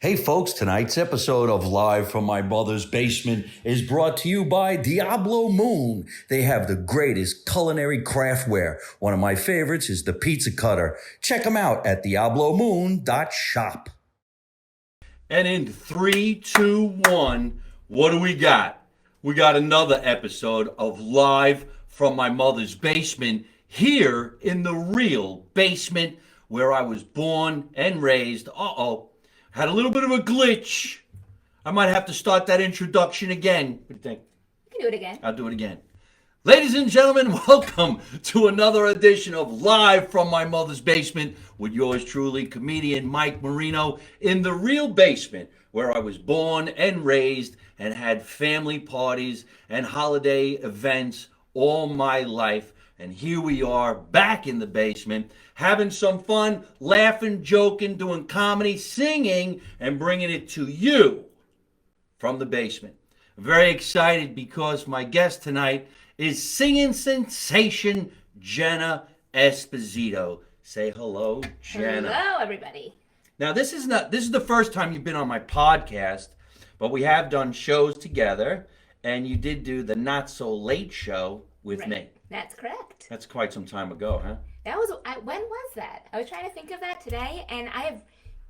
Hey folks, tonight's episode of Live from My Mother's Basement is brought to you by Diablo Moon. They have the greatest culinary craftware. One of my favorites is the pizza cutter. Check them out at diablomoon.shop. And in 3, 2, 1, what do we got? We got another episode of Live from My Mother's Basement here in the real basement where I was born and raised. Had a little bit of a glitch. I might have to start that introduction again. What do you think? You can do it again. I'll do it again. Ladies and gentlemen, welcome to another edition of Live from My Mother's Basement with yours truly, comedian Mike Marino, in the real basement where I was born and raised and had family parties and holiday events all my life. And here we are back in the basement, having some fun, laughing, joking, doing comedy, singing, and bringing it to you from the basement. I'm very excited because my guest tonight is singing sensation Jenna Esposito. Say hello, Jenna. Hello, everybody. Now, this is the first time you've been on my podcast, but we have done shows together, and you did do the Not So Late show with me. That's correct. That's quite some time ago, huh? When was that? I was trying to think of that today, and I have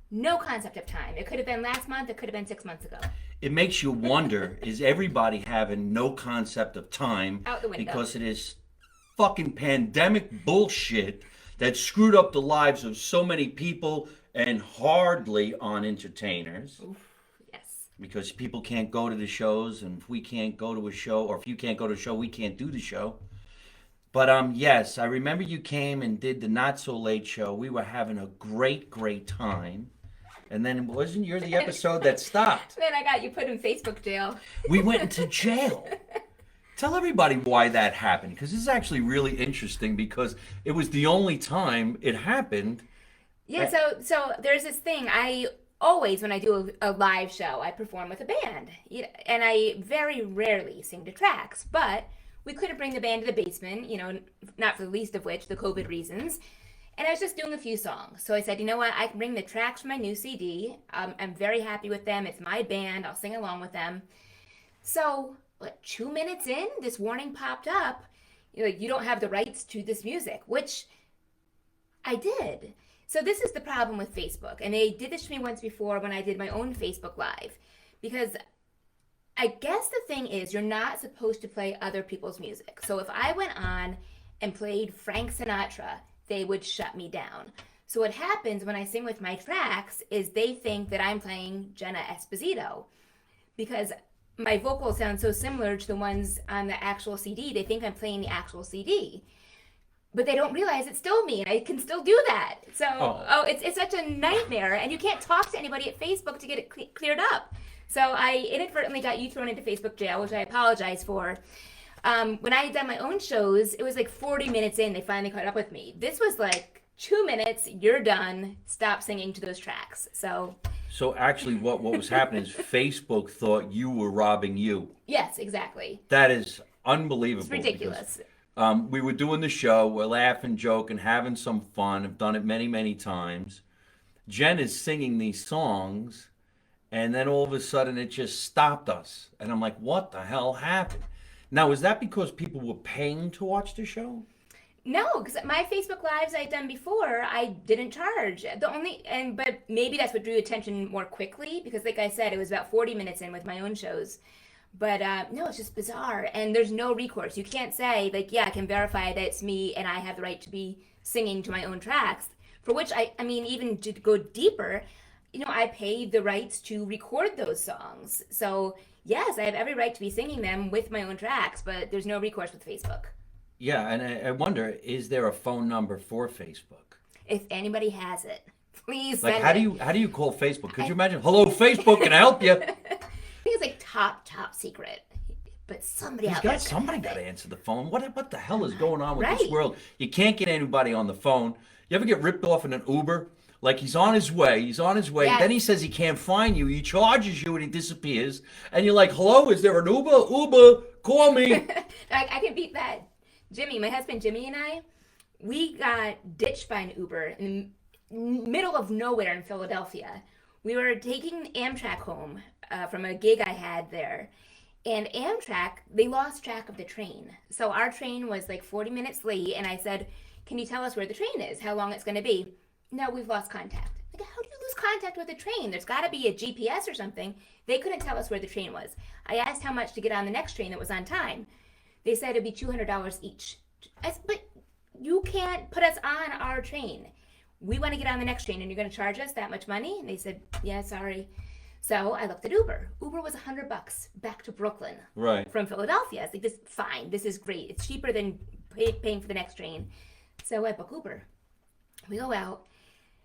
no concept of time. It could have been last month. It could have been 6 months ago. It makes you wonder, is everybody having no concept of time? Out the window. Because it is fucking pandemic bullshit that screwed up the lives of so many people and hardly on entertainers. Oof, yes. Because people can't go to the shows, and if we can't go to a show, or if you can't go to a show, we can't do the show. But yes, I remember you came and did the Not So Late show. We were having a great time. And then wasn't you the episode that stopped? Then I got you put in Facebook jail. We went into jail. Tell everybody why that happened, because this is actually really interesting because it was the only time it happened. Yeah, so there's this thing. I always, when I do a live show, I perform with a band. And I very rarely sing to tracks, but we couldn't bring the band to the basement, not for the least of which, the COVID reasons. And I was just doing a few songs. So I said, you know what, I can bring the tracks from my new CD. I'm very happy with them. It's my band. I'll sing along with them. So, 2 minutes in, this warning popped up. You don't have the rights to this music, which I did. So this is the problem with Facebook. And they did this to me once before when I did my own Facebook Live. Because I guess the thing is, you're not supposed to play other people's music. So if I went on and played Frank Sinatra, they would shut me down. So what happens when I sing with my tracks is they think that I'm playing Jenna Esposito. Because my vocals sound so similar to the ones on the actual CD, they think I'm playing the actual CD. But they don't realize it's still me, and I can still do that. So, it's such a nightmare, and you can't talk to anybody at Facebook to get it cleared up. So I inadvertently got you thrown into Facebook jail, which I apologize for. When I had done my own shows, it was like 40 minutes in, they finally caught up with me. This was like 2 minutes, you're done, stop singing to those tracks. So actually what was happening is Facebook thought you were robbing you. Yes, exactly. That is unbelievable. It's ridiculous. Because, we were doing the show, we're laughing, joking, having some fun. I've done it many times. Jen is singing these songs, and then all of a sudden it just stopped us. And I'm like, what the hell happened? Now, is that because people were paying to watch the show? No, because my Facebook Lives I'd done before, I didn't charge. But maybe that's what drew attention more quickly, because like I said, it was about 40 minutes in with my own shows. But no, it's just bizarre, and there's no recourse. You can't say, I can verify that it's me and I have the right to be singing to my own tracks, for which even to go deeper, I paid the rights to record those songs. So yes, I have every right to be singing them with my own tracks, but there's no recourse with Facebook. Yeah, and I wonder, is there a phone number for Facebook? If anybody has it, please send it. How do you call Facebook? Could you imagine? Hello, Facebook, can I help you? I think it's like top secret. But somebody got to answer the phone. What the hell is going on with this world? You can't get anybody on the phone. You ever get ripped off in an Uber? Like he's on his way. Yes. Then he says he can't find you. He charges you and he disappears. And you're like, hello, is there an Uber? Uber, call me. I can beat that. Jimmy, my husband Jimmy and I, we got ditched by an Uber in the middle of nowhere in Philadelphia. We were taking Amtrak home from a gig I had there. And Amtrak, they lost track of the train. So our train was like 40 minutes late. And I said, can you tell us where the train is? How long it's going to be? No, we've lost contact. Like, how do you lose contact with a train? There's got to be a GPS or something. They couldn't tell us where the train was. I asked how much to get on the next train that was on time. They said it'd be $200 each. I said, but you can't put us on our train. We want to get on the next train and you're going to charge us that much money? And they said, yeah, sorry. So I looked at Uber. Uber was $100 back to Brooklyn from Philadelphia. I was like, this fine. This is great. It's cheaper than paying for the next train. So I book Uber. We go out.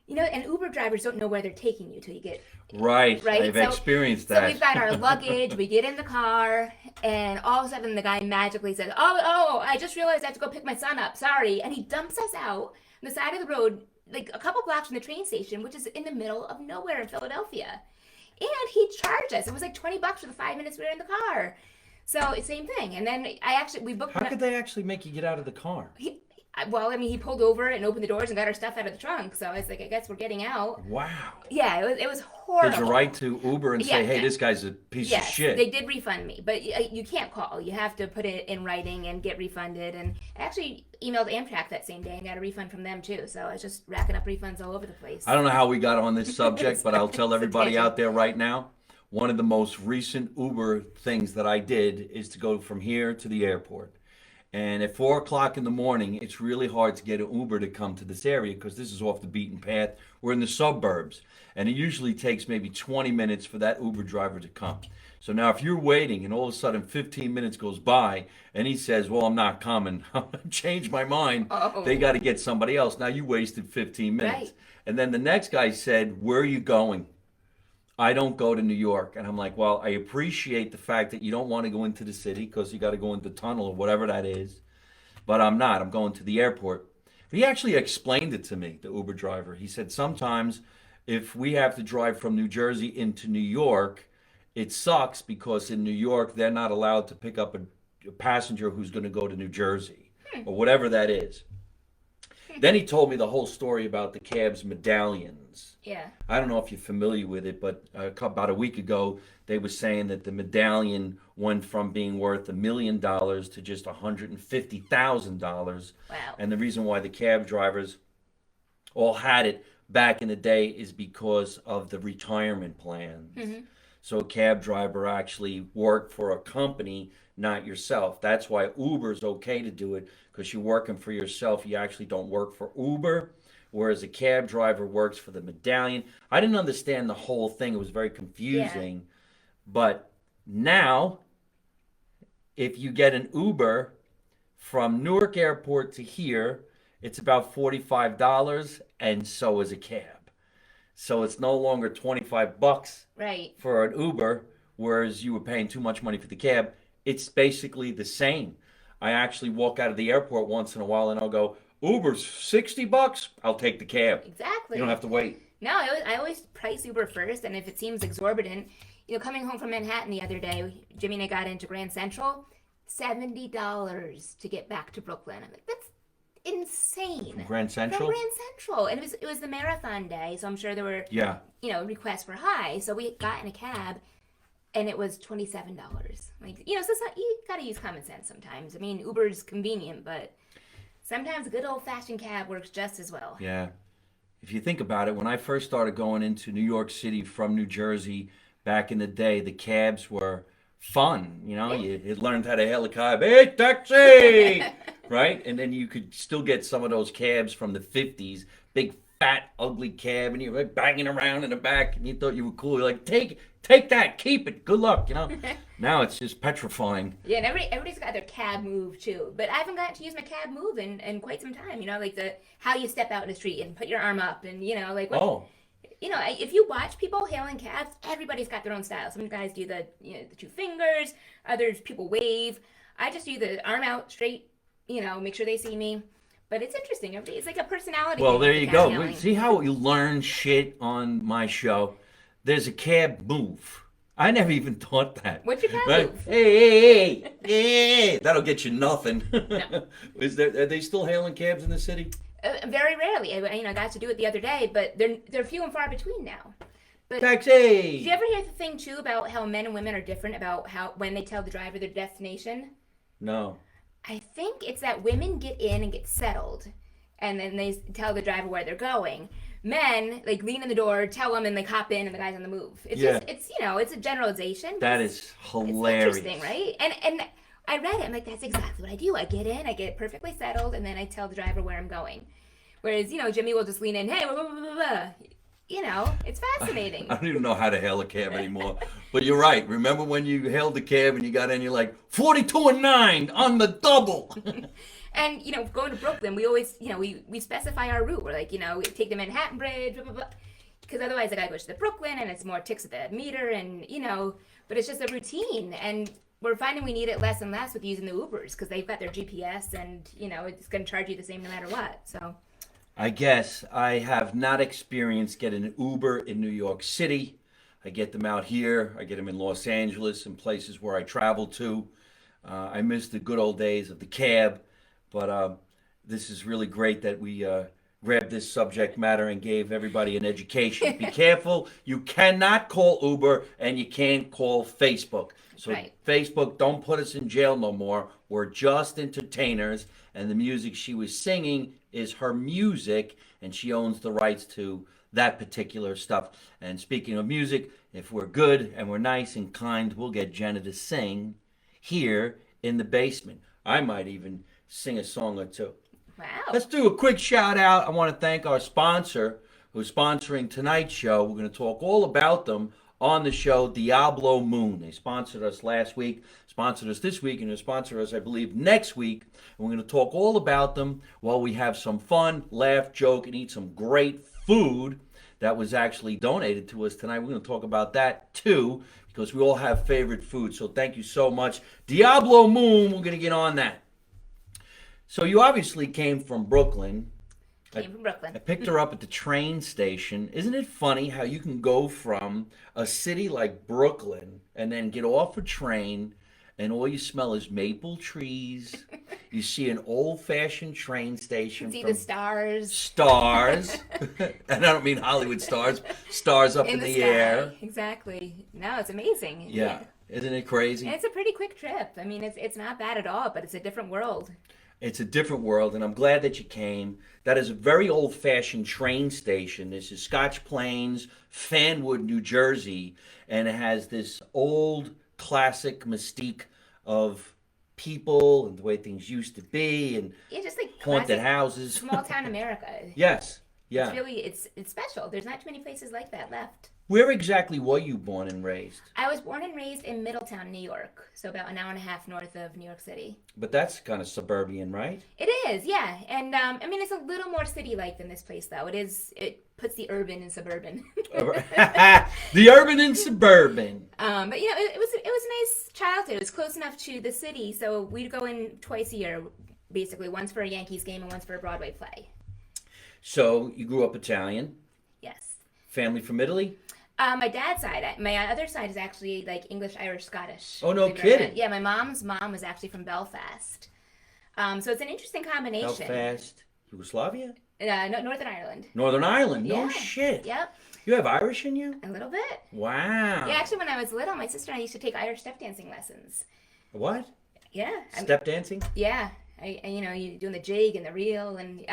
You know, and Uber drivers don't know where they're taking you till you get right. I've experienced that. So we've got our luggage. We get in the car, and all of a sudden the guy magically says, "Oh, I just realized I have to go pick my son up. Sorry," and he dumps us out on the side of the road, like a couple blocks from the train station, which is in the middle of nowhere in Philadelphia. And he charged us. It was like $20 for the 5 minutes we were in the car. So same thing. And then we booked. How could they actually make you get out of the car? He pulled over and opened the doors and got our stuff out of the trunk. So I was like, I guess we're getting out. Wow. Yeah, it was horrible. Did you write to Uber and say, hey, this guy's a piece of shit? They did refund me. But you can't call. You have to put it in writing and get refunded. And I actually emailed Amtrak that same day and got a refund from them, too. So I was just racking up refunds all over the place. I don't know how we got on this subject, but I'll tell everybody out there right now. One of the most recent Uber things that I did is to go from here to the airport. And at 4 o'clock in the morning, it's really hard to get an Uber to come to this area because this is off the beaten path. We're in the suburbs. And it usually takes maybe 20 minutes for that Uber driver to come. So now if you're waiting and all of a sudden 15 minutes goes by and he says, well, I'm not coming, I'm going to change my mind. They got to get somebody else. Now you wasted 15 minutes. Right. And then the next guy said, where are you going? I don't go to New York. And I'm like, well, I appreciate the fact that you don't want to go into the city because you got to go into the tunnel or whatever that is. But I'm not. I'm going to the airport. But he actually explained it to me, the Uber driver. He said sometimes if we have to drive from New Jersey into New York, it sucks because in New York, they're not allowed to pick up a passenger who's going to go to New Jersey or whatever that is. Then he told me the whole story about the cab's medallions. Yeah. I don't know if you're familiar with it, but about a week ago, they were saying that the medallion went from being worth $1 million to just $150,000. Wow. And the reason why the cab drivers all had it back in the day is because of the retirement plans. Mm-hmm. So a cab driver actually worked for a company, not yourself. That's why Uber's okay to do it, because you're working for yourself. You actually don't work for Uber, whereas a cab driver works for the medallion. I didn't understand the whole thing. It was very confusing. Yeah. But now, if you get an Uber from Newark Airport to here, it's about $45, and so is a cab. So it's no longer $25 for an Uber, whereas you were paying too much money for the cab. It's basically the same. I actually walk out of the airport once in a while and I'll go, Uber's $60? I'll take the cab. Exactly. You don't have to wait. No, I always price Uber first, and if it seems exorbitant, coming home from Manhattan the other day, Jimmy and I got into Grand Central, $70 to get back to Brooklyn. I'm like, that's insane. From Grand Central? From Grand Central. And it was the marathon day, so I'm sure there were requests were high. So we got in a cab and it was $27. Like, so it's not, you gotta use common sense sometimes. I mean, Uber's convenient, but sometimes a good old fashioned cab works just as well. Yeah. If you think about it, when I first started going into New York City from New Jersey back in the day, the cabs were fun. You learned how to hail a cab. Hey, taxi! Right? And then you could still get some of those cabs from the 50s, big, fat, ugly cab, and you were banging around in the back, and you thought you were cool. You're like, take that, keep it, good luck, Now it's just petrifying. Yeah, and everybody's got their cab move, too. But I haven't gotten to use my cab move in quite some time, like how you step out in the street and put your arm up, and, like... What, oh. If you watch people hailing cabs, everybody's got their own style. Some guys do the two fingers, others people wave. I just do the arm out straight, make sure they see me. But it's interesting. It's like a personality. Well, there you go. See how you learn shit on my show? There's a cab move. I never even thought that. What's your cab move? Hey. That'll get you nothing. No. Are they still hailing cabs in the city? Very rarely. I got to do it the other day, but they're few and far between now. But Taxi! did you ever hear the thing too about how men and women are different about how when they tell the driver their destination? No. I think it's that women get in and get settled, and then they tell the driver where they're going. Men like lean in the door, tell them, and they hop in, and the guy's on the move. It's Yeah. just it's it's a generalization. That It's is hilarious. interesting, right? And I read it. I'm like, that's exactly what I do. I get in, I get perfectly settled, and then I tell the driver where I'm going. Whereas Jimmy will just lean in, hey, blah, blah, blah, blah. It's fascinating. I don't even know how to hail a cab anymore. But you're right. Remember when you hailed the cab and you got in, you're like, 42 and 9 on the double. And, going to Brooklyn, we always, we specify our route. We're like, we take the Manhattan Bridge, blah, blah, blah. Because otherwise the guy goes to Brooklyn and it's more ticks at the meter and, but it's just a routine. And we're finding we need it less and less with using the Ubers because they've got their GPS and, it's going to charge you the same no matter what. So I guess I have not experienced getting an Uber in New York City. I get them out here. I get them in Los Angeles and places where I travel to. I miss the good old days of the cab, but this is really great that we grabbed this subject matter and gave everybody an education. Be careful. You cannot call Uber and you can't call Facebook. So Right. Facebook, don't put us in jail no more. We're just entertainers, and the music she was singing is her music, and she owns the rights to that particular stuff. And speaking of music, if we're good and we're nice and kind, we'll get Jenna to sing here in the basement. I might even sing a song or two. wow. Let's do a quick shout out. I want to thank our sponsor who's sponsoring tonight's show. We're going to talk all about them on the show, Diablo Moon. They sponsored us last week, sponsored us this week, and they'll sponsor us, I believe, next week. And we're going to talk all about them while we have some fun, laugh, joke, and eat some great food that was actually donated to us tonight. We're going to talk about that too, because we all have favorite food. So thank you so much. Diablo Moon, we're going to get on that. So you obviously came from Brooklyn. Came from Brooklyn. I picked her up at the train station. Isn't it funny how you can go from a city like Brooklyn and then get off a train and all you smell is maple trees. You see an old-fashioned train station. See from the stars. Stars. And I don't mean Hollywood stars. Stars up in the sky. air. Exactly. No, it's amazing. Yeah. Isn't it crazy? And it's a pretty quick trip. I mean, it's not bad at all, but it's a different world. It's a different world, and I'm glad that you came. That is a very old-fashioned train station. This is Scotch Plains, Fanwood, New Jersey, and it has this old, classic mystique of people and the way things used to be, and Yeah, just like haunted classic houses. small town America. Yes, yeah. It's really it's special. There's not too many places like that left. Where exactly were you born and raised? I was born and raised in Middletown, New York, so about an hour and a half north of New York City. But that's kind of suburban, right? It is, yeah, and I mean it's a little more city-like than this place, though. It puts the urban and suburban. The urban and suburban. But it was a nice childhood. It was close enough to the city, so we'd go in twice a year, basically once for a Yankees game and once for a Broadway play. So you grew up Italian, Yes. family from Italy? My dad's side, my other side is actually like English, Irish, Scottish. Oh, no Believe it or not. kidding. Yeah, my mom's mom was actually from Belfast. So it's an interesting combination. Belfast, Yugoslavia? Northern Ireland. Northern Ireland? No Yeah. shit. Yep, You have Irish in you? a little bit. Wow. Yeah, actually, when I was little, my sister and I used to take Irish step dancing lessons. What? Yeah. Step dancing? Yeah. You doing the jig and the reel, and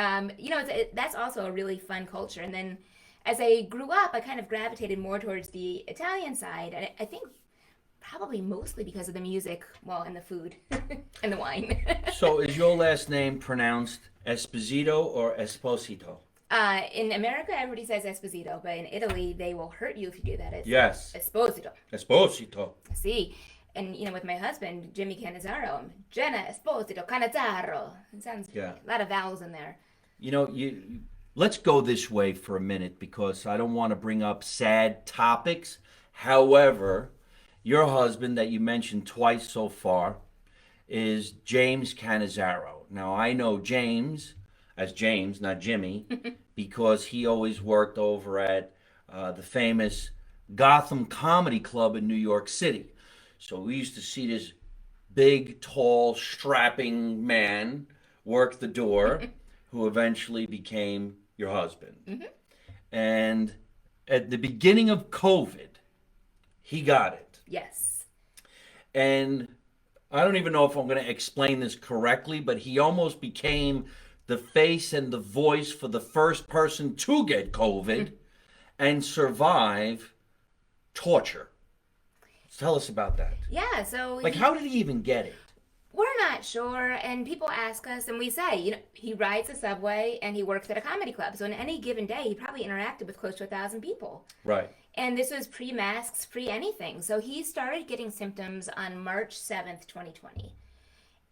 that's also a really fun culture. And then, as I grew up, I kind of gravitated more towards the Italian side, and I think probably mostly because of the music, well, and the food and the wine. So is your last name pronounced Esposito or Esposito? In America, everybody says Esposito, but in Italy, they will hurt you if you do that. It's Yes. Esposito. Esposito. See. And, with my husband, Jimmy Cannizzaro, Jenna Esposito Cannizzaro. It sounds Yeah. a lot of vowels in there. Let's go this way for a minute because I don't want to bring up sad topics. However, your husband that you mentioned twice so far is James Cannizzaro. Now, I know James as James, not Jimmy, because he always worked over at the famous Gotham Comedy Club in New York City. So we used to see this big, tall, strapping man work the door who eventually became your husband. And at the beginning of COVID, he got it. Yes. And I don't even know if I'm going to explain this correctly, but he almost became the face and the voice for the first person to get COVID and survive torture. Tell us about that. Yeah, so Like, how did he even get it? we're not sure, and people ask us, and we say, he rides the subway and he works at a comedy club. So in any given day, he probably interacted with close to 1,000 people. Right. And this was pre-masks, pre-anything. So he started getting symptoms on March 7th, 2020.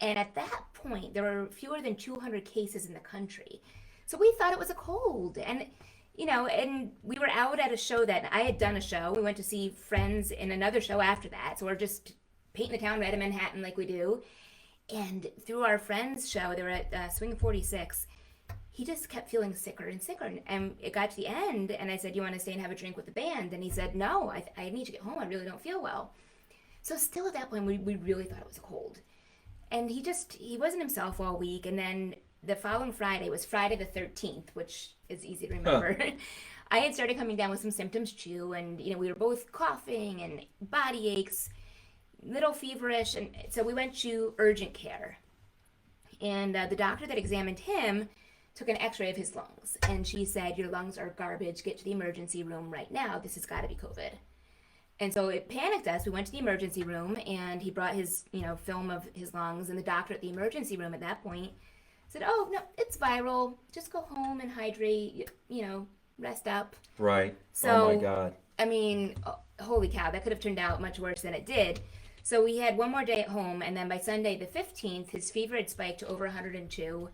And at that point, there were fewer than 200 cases in the country. So we thought it was a cold. And, and we were out at a show that I had done a show. We went to see friends in another show after that. So we're just painting the town red in Manhattan like we do. And through our friend's show, they were at Swing 46, he just kept feeling sicker and sicker. And it got to the end, and I said, you want to stay and have a drink with the band? And he said, no, I need to get home. I really don't feel well. So still at that point, we really thought it was a cold. And he wasn't himself all week. And then the following Friday was Friday the 13th, which is easy to remember. Huh. I had started coming down with some symptoms too. And, we were both coughing and body aches, little feverish. And so we went to urgent care. And the doctor that examined him took an x-ray of his lungs. And she said, your lungs are garbage. Get to the emergency room right now. This has got to be COVID. And so it panicked us. We went to the emergency room, and he brought his, film of his lungs. And the doctor at the emergency room at that point said, oh, no, it's viral. Just go home and hydrate, rest up. Right. So, oh, my God. I mean, holy cow, that could have turned out much worse than it did. So we had one more day at home, and then by Sunday the 15th, his fever had spiked to over 102.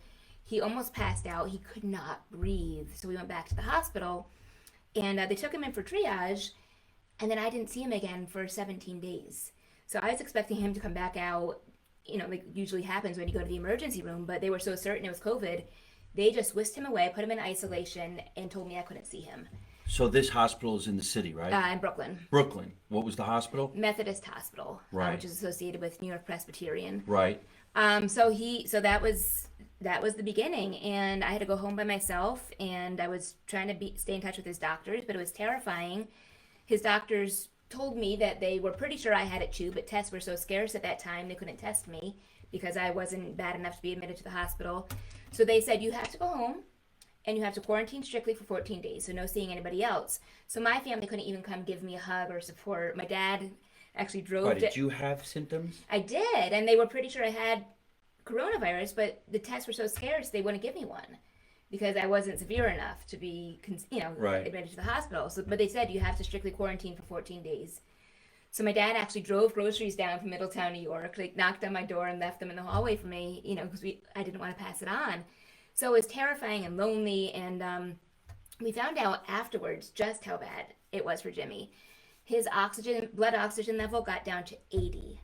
He almost passed out. He could not breathe. So we went back to the hospital, and they took him in for triage. And then I didn't see him again for 17 days. So I was expecting him to come back out, like usually happens when you go to the emergency room, but they were so certain it was COVID. They just whisked him away, put him in isolation, and told me I couldn't see him. So this hospital is in the city, right? In Brooklyn. Brooklyn. What was the hospital? Methodist Hospital, right. Which is associated with New York Presbyterian. Right. So that was the beginning, and I had to go home by myself, and I was trying to stay in touch with his doctors, but it was terrifying. His doctors told me that they were pretty sure I had it too, but tests were so scarce at that time they couldn't test me because I wasn't bad enough to be admitted to the hospital. So they said, you have to go home and you have to quarantine strictly for 14 days, so no seeing anybody else. So my family couldn't even come give me a hug or support. My dad actually drove. Why, did you have symptoms? I did, and they were pretty sure I had coronavirus, but the tests were so scarce they wouldn't give me one, because I wasn't severe enough to be, right. admitted to the hospital. So, but they said you have to strictly quarantine for 14 days. So my dad actually drove groceries down from Middletown, New York, knocked on my door and left them in the hallway for me, because I didn't want to pass it on. So it was terrifying and lonely, and we found out afterwards just how bad it was for Jimmy. His blood oxygen level got down to 80,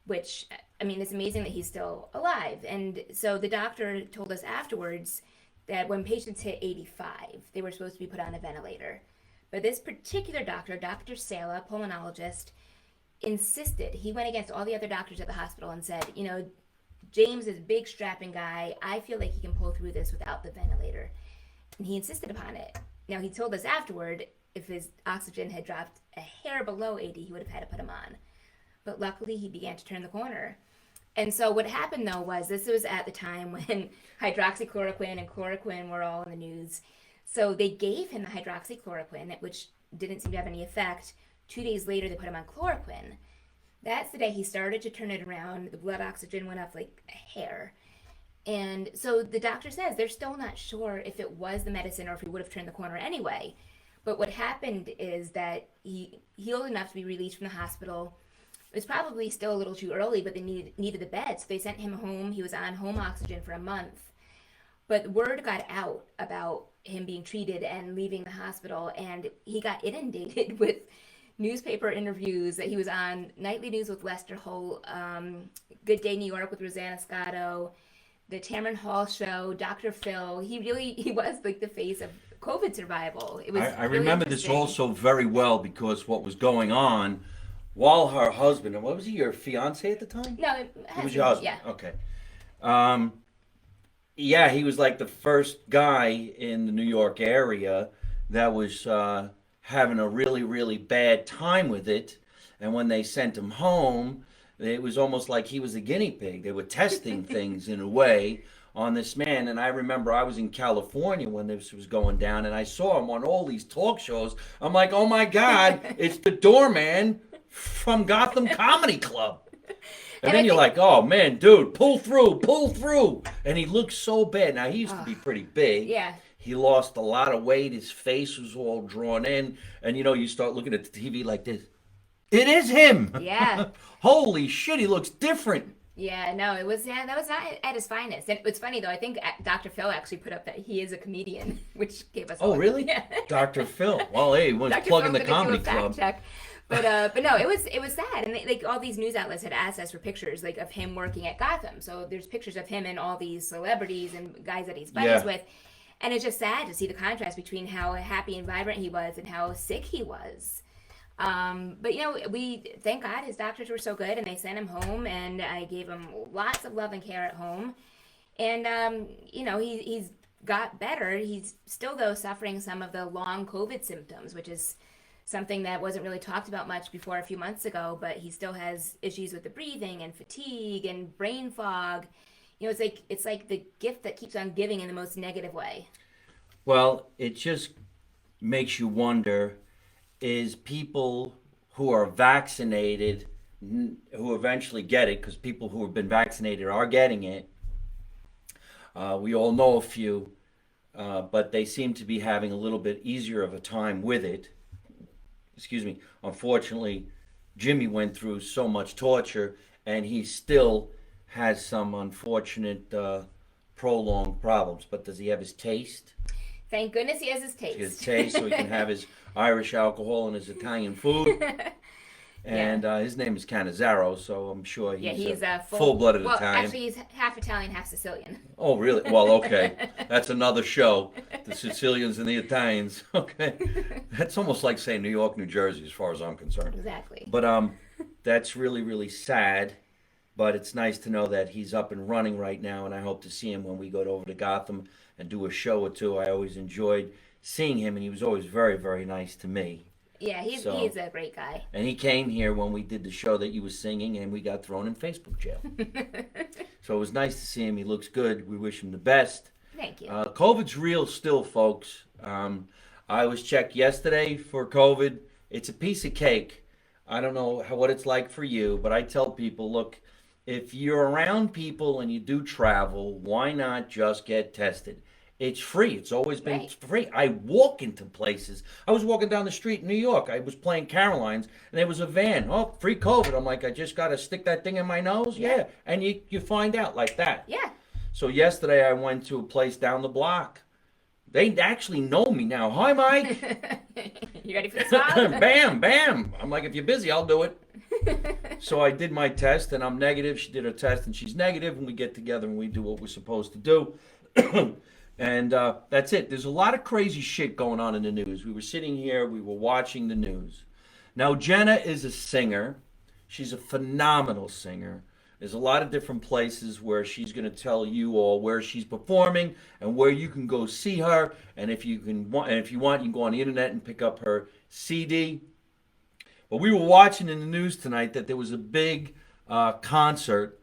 which, it's amazing that he's still alive. And so the doctor told us afterwards that when patients hit 85, they were supposed to be put on a ventilator. But this particular doctor, Dr. Sala, pulmonologist, insisted. He went against all the other doctors at the hospital and said, James is a big strapping guy. I feel like he can pull through this without the ventilator. And he insisted upon it. Now, he told us afterward, if his oxygen had dropped a hair below 80, he would have had to put him on. But luckily, he began to turn the corner. And so what happened, though, was this was at the time when hydroxychloroquine and chloroquine were all in the news. So they gave him the hydroxychloroquine, which didn't seem to have any effect. 2 days later, they put him on chloroquine. That's the day he started to turn it around. The blood oxygen went up like a hair. And so the doctor says they're still not sure if it was the medicine or if he would have turned the corner anyway. But what happened is that he healed enough to be released from the hospital. It was probably still a little too early, but they needed the bed, so they sent him home. He was on home oxygen for a month. But word got out about him being treated and leaving the hospital, and he got inundated with newspaper interviews that he was on Nightly News with Lester Holt, Good Day New York with Rosanna Scotto, the Tamron Hall Show, Dr. Phil. He was like the face of COVID survival. It was I really remember this interesting. also very well because what was going on while her husband, and what was he, your fiance at the time? No, It was your husband. Yeah. Okay. He was like the first guy in the New York area that was having a really, really bad time with it. And when they sent him home, it was almost like he was a guinea pig. They were testing things in a way on this man. And I remember I was in California when this was going down, and I saw him on all these talk shows. I'm like, oh my God, it's the doorman from Gotham Comedy Club. And then you're like, oh man, dude, pull through. And he looked so bad. Now, he used to be pretty big. Yeah. He lost a lot of weight. His face was all drawn in. And you start looking at the TV like this. It is him. Yeah. Holy shit, he looks different. Yeah, no, that was not at his finest. And it's funny though. I think Dr. Phil actually put up that he is a comedian, which gave us. Oh, really? Yeah. Dr. Phil. Well, hey, he was plugging the comedy club. Check. But no, it was sad, and like all these news outlets had asked us for pictures like of him working at Gotham. So there's pictures of him and all these celebrities and guys that he's buddies with, and it's just sad to see the contrast between how happy and vibrant he was and how sick he was. But we thank God his doctors were so good, and they sent him home, and I gave him lots of love and care at home, and he's got better. He's still though suffering some of the long COVID symptoms, which is something that wasn't really talked about much before a few months ago, but he still has issues with the breathing and fatigue and brain fog. It's like the gift that keeps on giving in the most negative way. Well, it just makes you wonder, is people who are vaccinated, who eventually get it, because people who have been vaccinated are getting it. We all know a few, but they seem to be having a little bit easier of a time with it. Excuse me. Unfortunately, Jimmy went through so much torture, and he still has some unfortunate prolonged problems. But does he have his taste? Thank goodness he has his taste. His taste, so he can have his Irish alcohol and his Italian food. And his name is Cannizaro, so I'm sure he's a full-blooded Italian. Actually, he's half Italian, half Sicilian. Oh, really? Well, okay. That's another show. The Sicilians and the Italians. Okay. That's almost like saying New York, New Jersey, as far as I'm concerned. Exactly. But that's really, really sad. But it's nice to know that he's up and running right now, and I hope to see him when we go over to Gotham and do a show or two. I always enjoyed seeing him, and he was always very, very nice to me. Yeah, he's a great guy. And he came here when we did the show that you were singing, and we got thrown in Facebook jail. So it was nice to see him. He looks good. We wish him the best. Thank you. COVID's real still, folks. I was checked yesterday for COVID. It's a piece of cake. I don't know what it's like for you, but I tell people, look, if you're around people and you do travel, why not just get tested? It's free. It's always been free. I walk into places. I was walking down the street in New York. I was playing Caroline's, and there was a van. Oh, free COVID. I'm like, I just got to stick that thing in my nose? Yeah. And you find out like that. Yeah. So yesterday I went to a place down the block. They actually know me now. Hi, Mike. You ready for the swab? Bam, bam. I'm like, if you're busy, I'll do it. So I did my test, and I'm negative. She did her test, and she's negative, and we get together and we do what we're supposed to do. And that's it. There's a lot of crazy shit going on in the news. We were sitting here, we were watching the news. Now, Jenna is a singer. She's a phenomenal singer. There's a lot of different places where she's going to tell you all where she's performing and where you can go see her. And if you want, you can go on the internet and pick up her CD. But we were watching in the news tonight that there was a big concert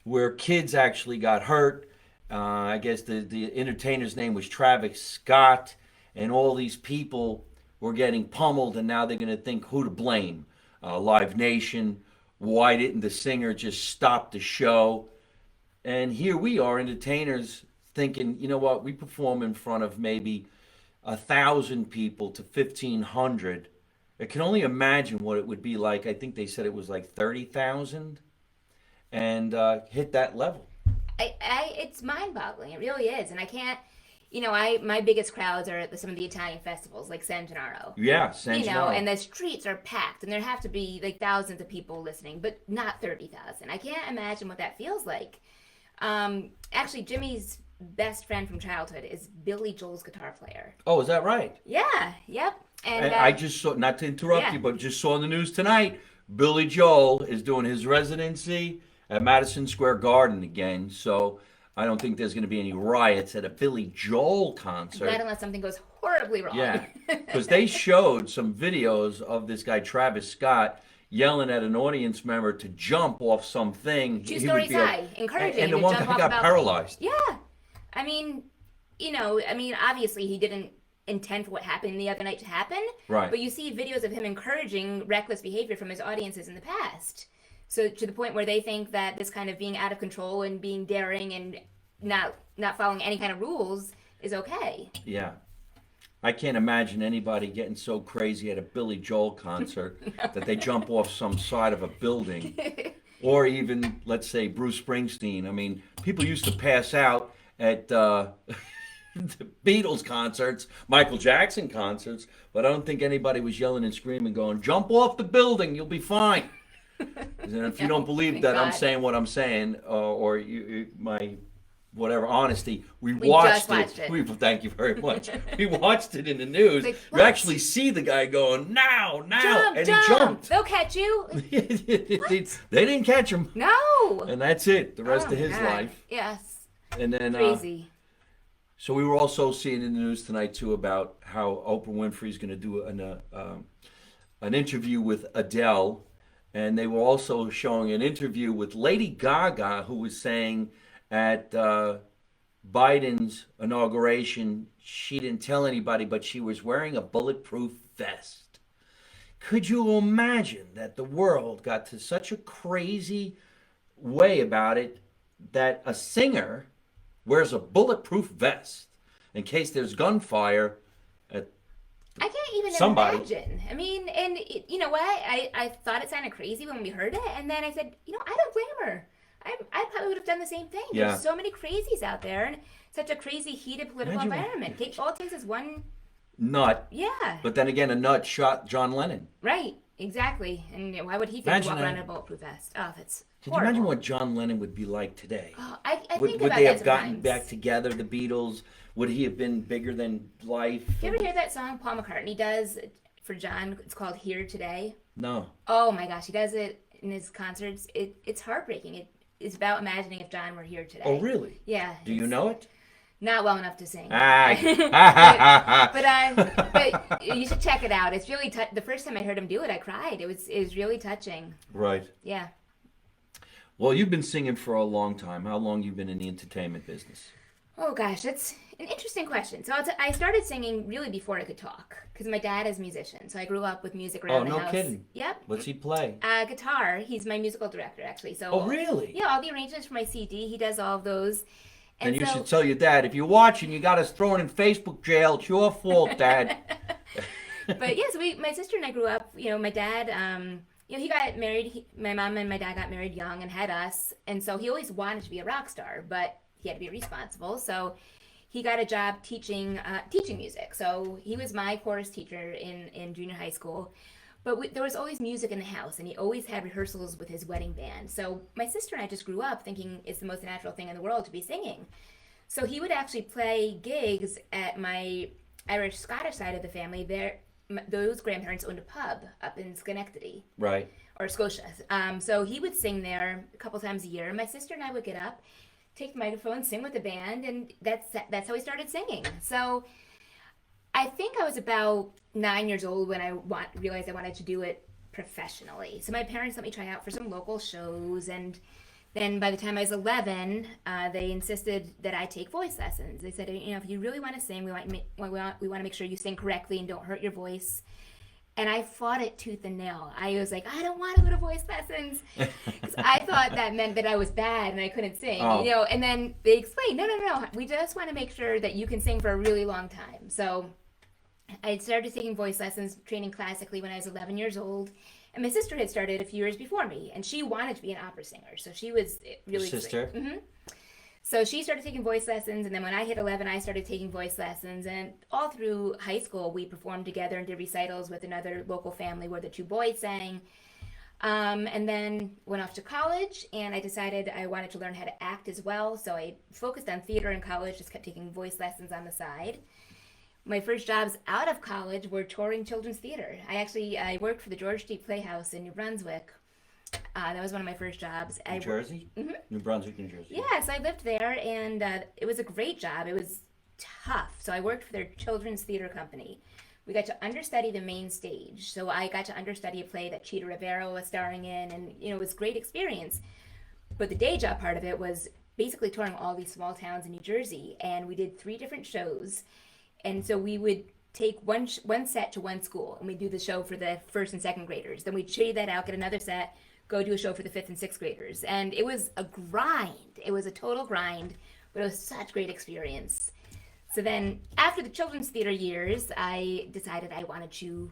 where kids actually got hurt. I guess the entertainer's name was Travis Scott, and all these people were getting pummeled, and now they're going to think who to blame. Live Nation, why didn't the singer just stop the show? And here we are, entertainers, thinking, you know what, we perform in front of maybe 1,000 people to 1,500. I can only imagine what it would be like. I think they said it was like 30,000, and hit that level. It's mind-boggling. It really is, and I can't. My biggest crowds are at some of the Italian festivals, like San Gennaro. Yeah, San Gennaro. And the streets are packed, and there have to be like thousands of people listening, but not 30,000. I can't imagine what that feels like. Actually, Jimmy's best friend from childhood is Billy Joel's guitar player. Oh, is that right? Yeah. Yep. And I just saw, not to interrupt you, but just saw in the news tonight, Billy Joel is doing his residency at Madison Square Garden again. So I don't think there's going to be any riots at a Billy Joel concert. Not unless something goes horribly wrong. Yeah, because they showed some videos of this guy Travis Scott yelling at an audience member to jump off something. Two He would stories be like- high, encouraging and the him to one jump guy off got about paralyzed. Yeah, I mean, obviously he didn't intend for what happened the other night to happen. Right. But you see videos of him encouraging reckless behavior from his audiences in the past. So to the point where they think that this kind of being out of control and being daring and not following any kind of rules is okay. Yeah. I can't imagine anybody getting so crazy at a Billy Joel concert that they jump off some side of a building. Or even, let's say, Bruce Springsteen. I mean, people used to pass out at the Beatles concerts, Michael Jackson concerts, but I don't think anybody was yelling and screaming going, jump off the building, you'll be fine. And if you don't believe that I'm saying what I'm saying, or my whatever honesty, we watched it. Thank you very much. We watched it in the news. Like, you actually see the guy going, now, Jump, and jump. he jumped. They'll catch you. They didn't catch him. No. And that's it, the rest of his God. life. Yes. And then Crazy. so we were also seeing in the news tonight too about how Oprah Winfrey's going to do an interview with Adele, and they were also showing an interview with Lady Gaga, who was saying at Biden's inauguration she didn't tell anybody, but she was wearing a bulletproof vest. Could you imagine that the world got to such a crazy way about it that a singer wears a bulletproof vest in case there's gunfire at I can't even somebody. imagine. I mean, and you know what? I thought it sounded crazy when we heard it, and then I said, I don't blame her. I probably would have done the same thing. Yeah. There's so many crazies out there, and such a crazy, heated political environment. All it takes is one nut. Yeah. But then again, a nut shot John Lennon. Right. Exactly. And why would he think Imagine walk around that. in a bulletproof vest? Oh, that's Can you horrible. imagine what John Lennon would be like today? Oh, I think Would about they that have gotten sometimes. back together, the Beatles? Would he have been bigger than life? You ever hear that song Paul McCartney does for John? It's called Here Today. No. Oh my gosh, he does it in his concerts. It's heartbreaking. It's about imagining if John were here today. Oh, really? Yeah. Do you know it? Not well enough to sing. But you should check it out. It's really the first time I heard him do it, I cried. It was really touching. Right. Yeah. Well, you've been singing for a long time. How long you been in the entertainment business? Oh gosh, that's an interesting question. So I started singing really before I could talk because my dad is a musician. So I grew up with music around the house. Oh, no kidding. Yep. What's he play? Guitar. He's my musical director, actually. So. Oh, really? Yeah, all the arrangements for my CD, he does all of those. And you should tell your dad, if you're watching, you got us thrown in Facebook jail. It's your fault, Dad. But yeah, so my sister and I grew up. My dad. He got married. My mom and my dad got married young and had us, and so he always wanted to be a rock star, but he had to be responsible. So he got a job teaching music. So he was my chorus teacher in junior high school. But there was always music in the house, and he always had rehearsals with his wedding band. So my sister and I just grew up thinking it's the most natural thing in the world to be singing. So he would actually play gigs at my Irish-Scottish side of the family. Those grandparents owned a pub up in Schenectady. Right. Or Scotia. So he would sing there a couple times a year. My sister and I would get up, take the microphone, sing with the band, and that's how we started singing. So I think I was about 9 years old when I realized I wanted to do it professionally. So my parents let me try out for some local shows, and then by the time I was 11, they insisted that I take voice lessons. They said, if you really want to sing, we want to make sure you sing correctly and don't hurt your voice. And I fought it tooth and nail. I was like, I don't want to go to voice lessons. Because I thought that meant that I was bad and I couldn't sing. Oh. And then they explained, no. We just want to make sure that you can sing for a really long time. So I started taking voice lessons, training classically when I was 11 years old. And my sister had started a few years before me. And she wanted to be an opera singer. So she was really... Your sister? Mm-hmm. So she started taking voice lessons, and then when I hit 11, I started taking voice lessons, and all through high school, we performed together and did recitals with another local family where the two boys sang, and then went off to college, and I decided I wanted to learn how to act as well, so I focused on theater in college, just kept taking voice lessons on the side. My first jobs out of college were touring children's theater. I worked for the George Street Playhouse in New Brunswick. That was one of my first jobs. New Jersey? Mm-hmm. New Brunswick, New Jersey. Yeah, so I lived there, and it was a great job. It was tough. So I worked for their children's theater company. We got to understudy the main stage. So I got to understudy a play that Chita Rivera was starring in, and it was a great experience. But the day job part of it was basically touring all these small towns in New Jersey, and we did 3 different shows. And so we would take one set to one school, and we'd do the show for the first and second graders. Then we'd trade that out, get another set, go do a show for the fifth and sixth graders. And it was a grind. It was a total grind, but it was such great experience. So then after the children's theater years, I decided I wanted to,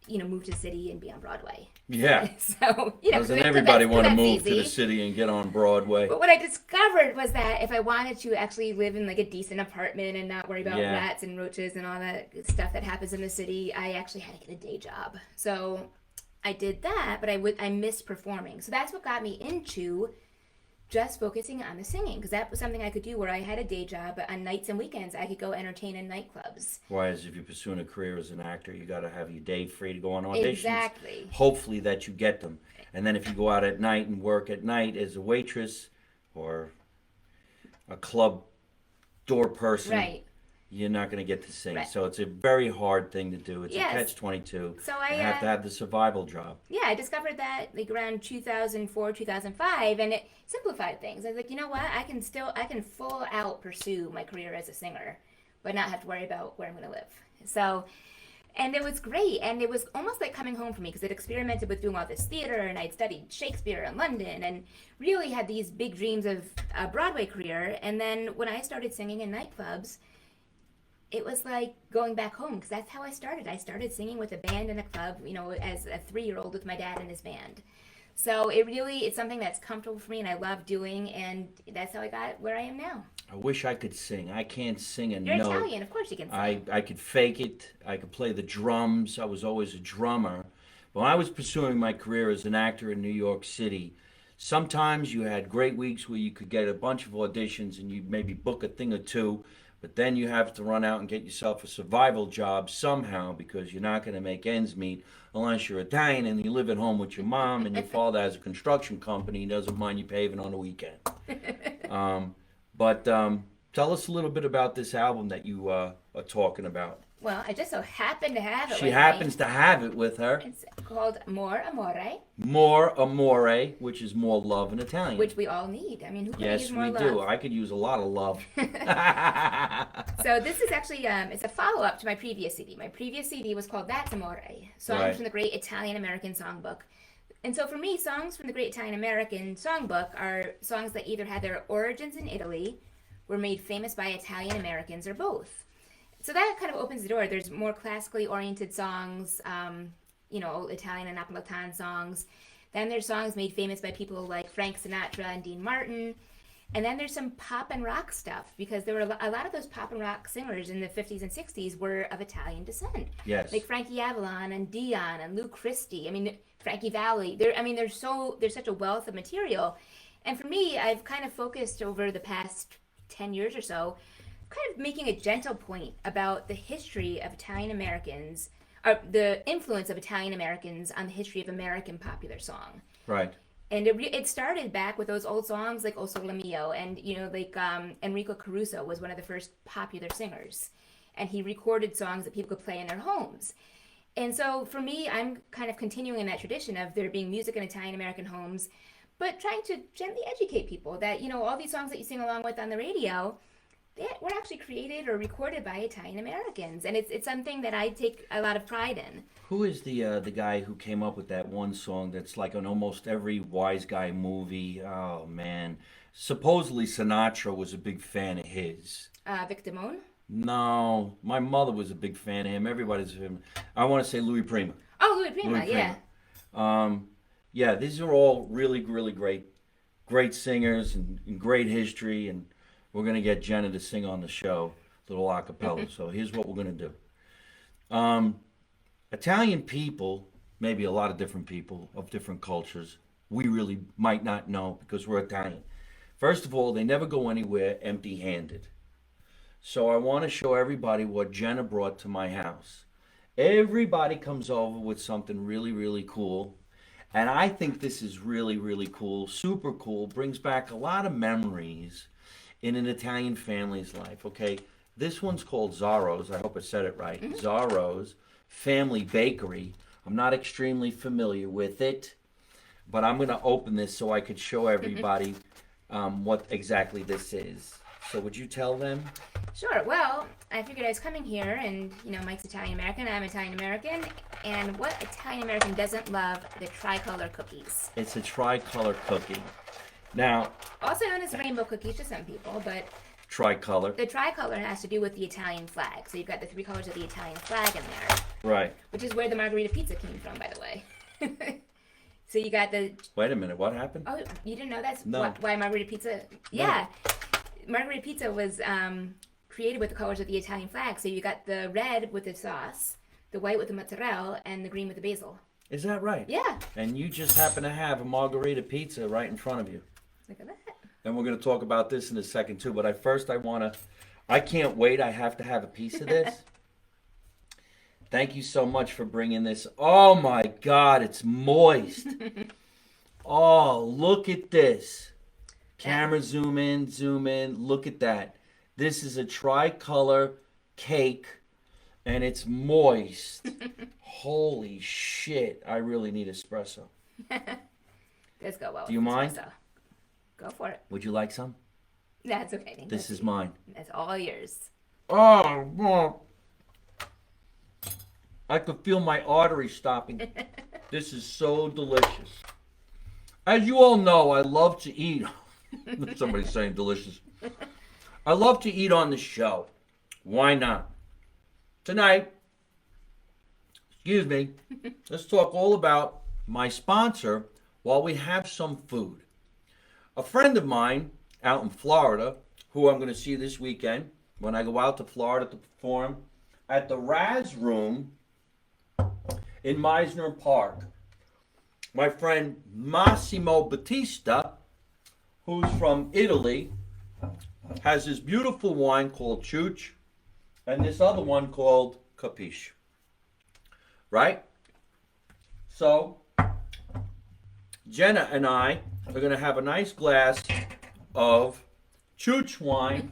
move to the city and be on Broadway. Yeah. So, Doesn't everybody want to move to the city and get on Broadway? But what I discovered was that if I wanted to actually live in like a decent apartment and not worry about rats and roaches and all that stuff that happens in the city, I actually had to get a day job. So I did that, but I missed performing. So that's what got me into just focusing on the singing, because that was something I could do where I had a day job, but on nights and weekends I could go entertain in nightclubs. Whereas if you're pursuing a career as an actor, you got to have your day free to go on auditions. Exactly. Hopefully that you get them. And then if you go out at night and work at night as a waitress or a club door person, right, you're not going to get to sing. Right. So it's a very hard thing to do. It's Yes. a catch-22. So You have to have the survival job. Yeah, I discovered that like around 2004, 2005, and it simplified things. I was like, you know what? I can full out pursue my career as a singer, but not have to worry about where I'm going to live. So, and it was great, and it was almost like coming home for me, because I'd experimented with doing all this theater, and I'd studied Shakespeare in London, and really had these big dreams of a Broadway career. And then when I started singing in nightclubs, it was like going back home, because that's how I started. I started singing with a band in a club, as a 3-year-old with my dad and his band. So it's something that's comfortable for me and I love doing, and that's how I got where I am now. I wish I could sing. I can't sing a You're note. Italian, of course you can sing. I could fake it. I could play the drums. I was always a drummer. But when I was pursuing my career as an actor in New York City, sometimes you had great weeks where you could get a bunch of auditions and you'd maybe book a thing or two, but then you have to run out and get yourself a survival job somehow, because you're not going to make ends meet unless you're Italian and you live at home with your mom and your father has a construction company and doesn't mind you paving on the weekend. But tell us a little bit about this album that you are talking about. Well, I just so happen to have it She with happens me. to have it with her. It's called More Amore, More amore, which is more love in Italian. which we all need. I mean, who could Yes, use more we love? do. I could use a lot of love. So this is actually it's a follow-up to my previous CD. My previous CD was called That's Amore, songs Right. from the Great Italian American Songbook. And so for me, songs from the Great Italian American Songbook are songs that either had their origins in Italy, were made famous by Italian Americans, or both. So that kind of opens the door. There's more classically oriented songs, Italian and Napolitan songs. Then there's songs made famous by people like Frank Sinatra and Dean Martin. And then there's some pop and rock stuff, because there were a lot of those pop and rock singers in the 50s and 60s were of Italian descent. Yes. Like Frankie Avalon and Dion and Lou Christie. I mean, Frankie Valli. There's such a wealth of material. And for me, I've kind of focused over the past 10 years or so, kind of making a gentle point about the history of Italian Americans, or the influence of Italian Americans on the history of American popular song. Right. And it started back with those old songs like O Sole Mio, and Enrico Caruso was one of the first popular singers, and he recorded songs that people could play in their homes. And so for me, I'm kind of continuing that tradition of there being music in Italian American homes, but trying to gently educate people that all these songs that you sing along with on the radio, they were actually created or recorded by Italian Americans, and it's something that I take a lot of pride in. Who is the guy who came up with that one song that's like on almost every wise guy movie? Oh man, supposedly Sinatra was a big fan of his. Vic Damone? No, my mother was a big fan of him. Everybody's a fan. I want to say Louis Prima. Oh, Louis Prima, Louis yeah. Prima. Yeah, these are all really, really great singers and great history, and we're going to get Jenna to sing on the show, a little a cappella. So here's what we're going to do. Italian people, maybe a lot of different people of different cultures, we really might not know because we're Italian. First of all, they never go anywhere empty-handed. So I want to show everybody what Jenna brought to my house. Everybody comes over with something really, really cool. And I think this is really, really cool, super cool, brings back a lot of memories in an Italian family's life, okay? This one's called Zorro's. I hope I said it right. Mm-hmm. Zorro's Family Bakery. I'm not extremely familiar with it, but I'm going to open this so I could show everybody what exactly this is. So would you tell them? Sure. Well, I figured I was coming here, and Mike's Italian American, I'm Italian American, and what Italian American doesn't love the tricolor cookies? It's a tricolor cookie. Now, Also known as rainbow cookies to some people, but tricolor. the tricolor has to do with the Italian flag. So you've got the three colors of the Italian flag in there, Right. which is where the margarita pizza came from, by the way. So you got the. Wait a minute. What happened? Oh, you didn't know that's No. why margarita pizza? Yeah, margarita pizza was created with the colors of the Italian flag. So you got the red with the sauce, the white with the mozzarella, and the green with the basil. Is that right? Yeah. And you just happen to have a margarita pizza right in front of you. Look at that. And we're going to talk about this in a second too. But I can't wait. I have to have a piece of this. Thank you so much for bringing this. Oh my God, it's moist. Oh, look at this. Camera zoom in, zoom in. Look at that. This is a tricolor cake and it's moist. Holy shit. I really need espresso. Let's go well. Do you with mind? espresso. Go for it. Would you like some? That's okay. Thank This you. is mine. That's all yours. Oh, well, I could feel my arteries stopping. This is so delicious. As you all know, I love to eat. Somebody's saying delicious. I love to eat on the show. Why not? Tonight, excuse me, let's talk all about my sponsor while we have some food. A friend of mine out in Florida, who I'm going to see this weekend when I go out to Florida to perform at the Raz Room in Meisner Park. My friend Massimo Battista, who's from Italy, has this beautiful wine called Chooch and this other one called Capiche. Right? So, Jenna and I are going to have a nice glass of Chooch wine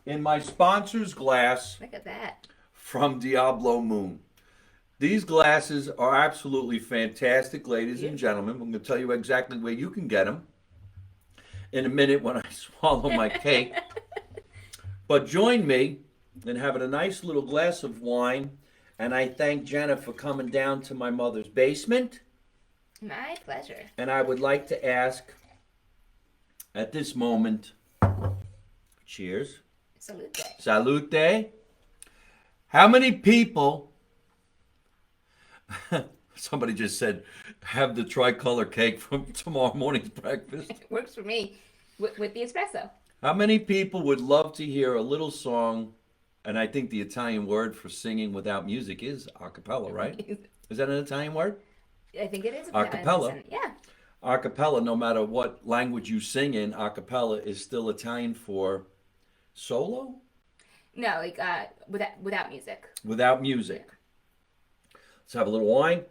in my sponsor's glass Look at that. from Diablo Moon. These glasses are absolutely fantastic, ladies and gentlemen. I'm going to tell you exactly where you can get them in a minute when I swallow my cake. But join me in having a nice little glass of wine. And I thank Jenna for coming down to my mother's basement. My pleasure. And I would like to ask at this moment, cheers. Salute. Salute. How many people, somebody just said, have the tricolor cake from tomorrow morning's breakfast. Works for me with the espresso. How many people would love to hear a little song? And I think the Italian word for singing without music is a cappella, right? Is that an Italian word? I think it is. A cappella. Yeah. A cappella, no matter what language you sing in, a cappella is still Italian for solo? No, like without music. Without music. Let's have a little wine.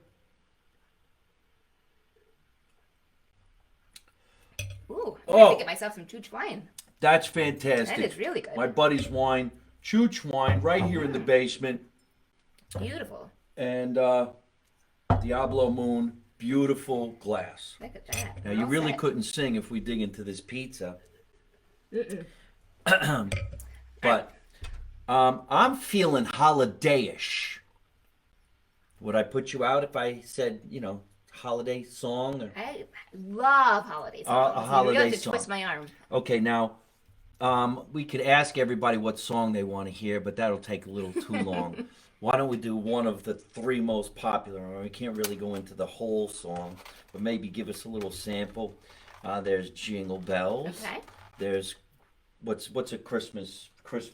Ooh, I'm Oh. gonna get myself some Chooch wine. That's fantastic. That is really good. My buddy's wine, Chooch wine, right here in the basement. Beautiful. And Diablo Moon, beautiful glass. Look at that. Now, you All really set. couldn't sing if we dig into this pizza. But I'm feeling holiday-ish. Would I put you out if I said, holiday song? Or... I love holiday songs. A holiday you have to song. twist my arm. Okay, now, we could ask everybody what song they want to hear, but that'll take a little too long. Why don't we do one of the three most popular? We can't really go into the whole song, but maybe give us a little sample. There's Jingle Bells. Okay. There's what's a Christmas?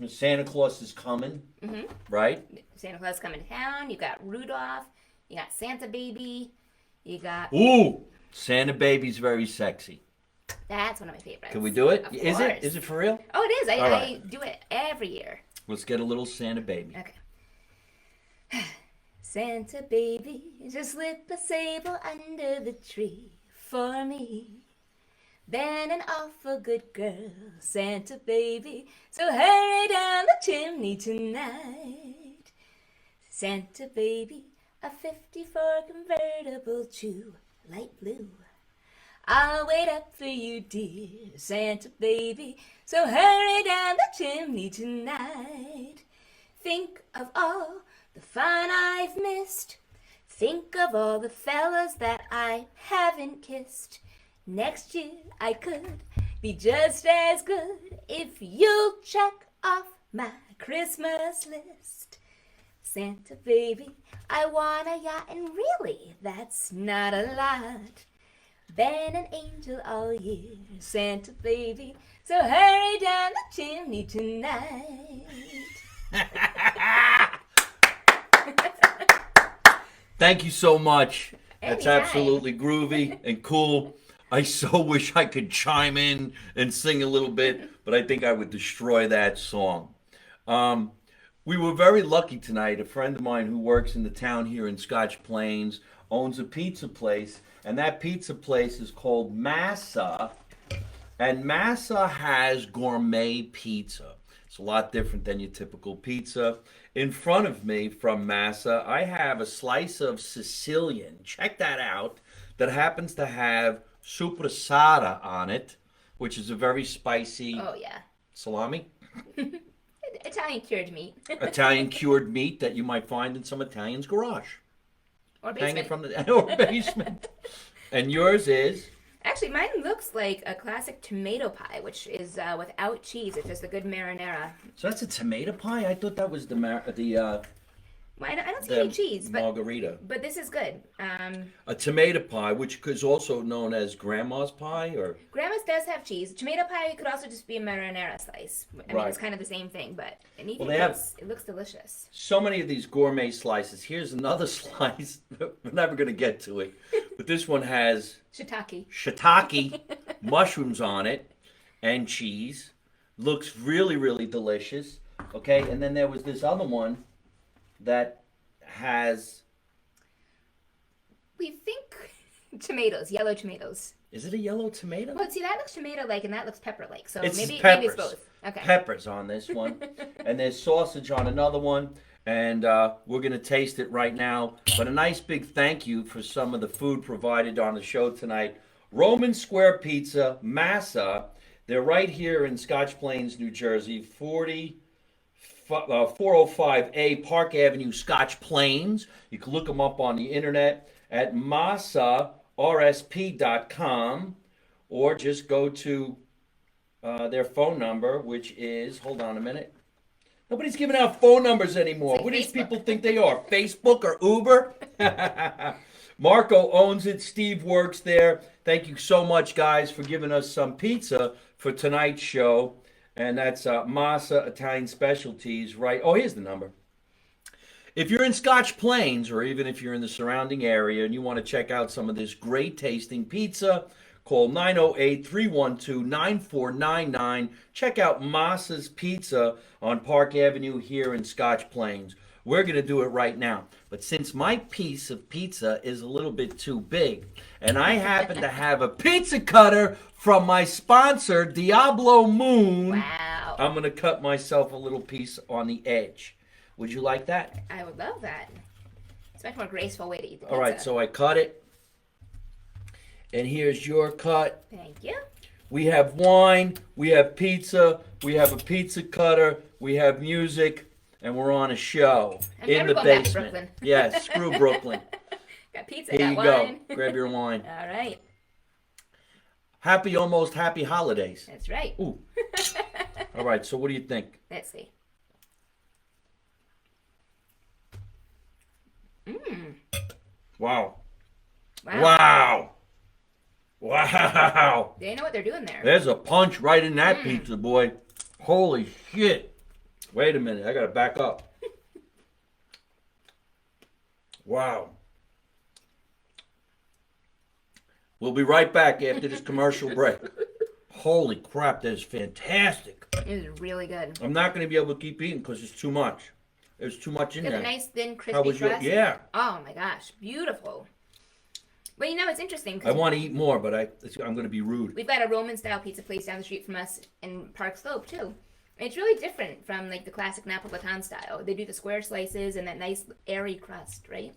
Santa Claus is coming, right? Santa Claus coming to town. You got Rudolph. You got Santa Baby. You got. Ooh, Santa Baby's very sexy. That's one of my favorites. Can we do it? Of Is course. it? Is it for real? Oh, it is. All I right. do it every year. Let's get a little Santa Baby. Okay. Santa baby, just slip a sable under the tree for me. Been an awful good girl, Santa baby, so hurry down the chimney tonight. Santa baby, a 54 convertible chew, light blue. I'll wait up for you, dear Santa baby, so hurry down the chimney tonight. Think of all the fun I've missed. Think of all the fellas that I haven't kissed. Next year I could be just as good if you'll check off my Christmas list. Santa baby, I want a yacht, and really, that's not a lot. Been an angel all year, Santa baby, so hurry down the chimney tonight. Thank you so much. That's Anytime. absolutely groovy and cool. I so wish I could chime in and sing a little bit, but I think I would destroy that song. We were very lucky tonight. A friend of mine who works in the town here in Scotch Plains owns a pizza place, and that pizza place is called Massa, and Massa has gourmet pizza. It's a lot different than your typical pizza. In front of me from Massa, I have a slice of Sicilian. Check that out. That happens to have sopressata on it, which is a very spicy Oh, yeah. salami. Italian cured meat. Italian cured meat that you might find in some Italian's garage. Or Hanging basement. from the or basement. And yours is? Actually, mine looks like a classic tomato pie, which is without cheese. It's just a good marinara. So that's a tomato pie? I thought that was the Well, I don't see any cheese, margarita. but this is good. A tomato pie, which is also known as grandma's pie, or Grandma's does have cheese. Tomato pie could also just be a marinara slice. I mean, Right. it's kind of the same thing, but in either Well, they have- case, it looks delicious. so many of these gourmet slices. Here's another slice. We're never going to get to it. But this one has Shiitake. shiitake, mushrooms on it, and cheese. Looks really, really delicious. Okay, and then there was this other one that has, We think tomatoes, yellow tomatoes. is it a yellow tomato? Well, see, that looks tomato-like and that looks pepper-like. So It's maybe peppers. it's both. Okay. Peppers on this one. And there's sausage on another one. And we're going to taste it right now. But a nice big thank you for some of the food provided on the show tonight. Roman Square Pizza, Massa. They're right here in Scotch Plains, New Jersey, 405A Park Avenue, Scotch Plains. You can look them up on the internet at massarsp.com, or just go to their phone number, which is, hold on a minute. Nobody's giving out phone numbers anymore. It's like What do these Facebook. people think they are? Facebook or Uber? Marco owns it. Steve works there. Thank you so much, guys, for giving us some pizza for tonight's show. And that's Massa Italian Specialties, right? Oh, here's the number. If you're in Scotch Plains, or even if you're in the surrounding area and you want to check out some of this great tasting pizza, call 908-312-9499. Check out Massa's Pizza on Park Avenue here in Scotch Plains. We're going to do it right now. But since my piece of pizza is a little bit too big, and I happen to have a pizza cutter from my sponsor, Diablo Moon, Wow. I'm going to cut myself a little piece on the edge. Would you like that? I would love that. It's a much more graceful way to eat the pizza. All right, so I cut it. And here's your cut. Thank you. We have wine, we have pizza, we have a pizza cutter, we have music, and we're on a show I'm in never the going back to basement. Brooklyn. Yes, screw Brooklyn. Got pizza, Here got you wine. go. Grab your wine. All right. Almost happy holidays. That's right. Ooh. All right, so what do you think? Let's see. Wow. Wow. Wow. Wow. They know what they're doing there. There's a punch right in that pizza, boy. Holy shit. Wait a minute, I gotta back up. Wow. We'll be right back after this commercial break. Holy crap, that is fantastic. It is really good. I'm not going to be able to keep eating because it's too much. There's too much in Got there. a nice thin How crispy was your? crust. Yeah. Oh my gosh, beautiful. Well, it's interesting. I 'Cause want to eat more, but I'm going to be rude. we've got a Roman-style pizza place down the street from us in Park Slope, too. It's really different from, like, the classic Napolitan style. They do the square slices and that nice, airy crust, right?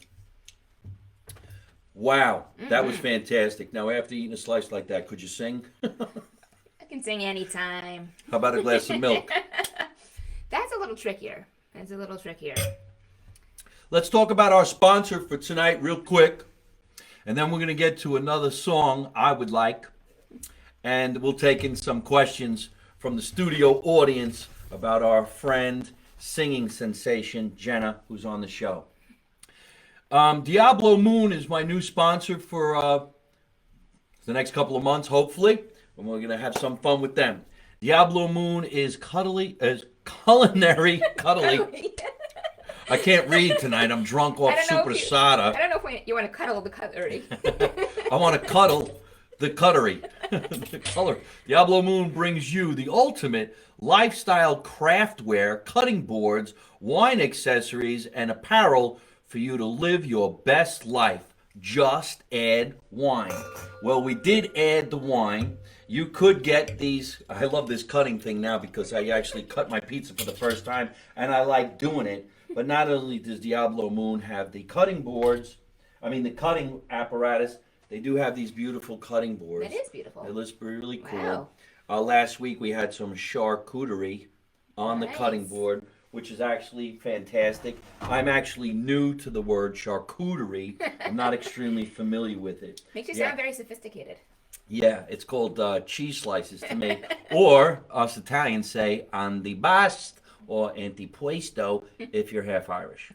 Wow, that was fantastic. Now, after eating a slice like that, could you sing? I can sing anytime. How about a glass of milk? That's a little trickier. Let's talk about our sponsor for tonight real quick. And then we're going to get to another song I would like. And we'll take in some questions from the studio audience about our friend, singing sensation, Jenna, who's on the show. Diablo Moon is my new sponsor for the next couple of months, hopefully. And we're going to have some fun with them. Diablo Moon is culinary. I can't read tonight. I'm drunk off supersada. I don't know if you want to cuddle the cutlery. I want to cuddle the cutlery. The color. Diablo Moon brings you the ultimate lifestyle craftware, cutting boards, wine accessories, and apparel for you to live your best life. Just add wine. Well, we did add the wine. You could get these. I love this cutting thing now because I actually cut my pizza for the first time, and I like doing it. But not only does Diablo Moon have the cutting boards, the cutting apparatus, they do have these beautiful cutting boards. It is beautiful. It looks really cool. Wow. Last week we had some charcuterie on the cutting board, which is actually fantastic. I'm actually new to the word charcuterie. I'm not extremely familiar with it. Makes you sound very sophisticated. Yeah, it's called cheese slices to me. Or us Italians say antipast or antipuesto if you're half Irish.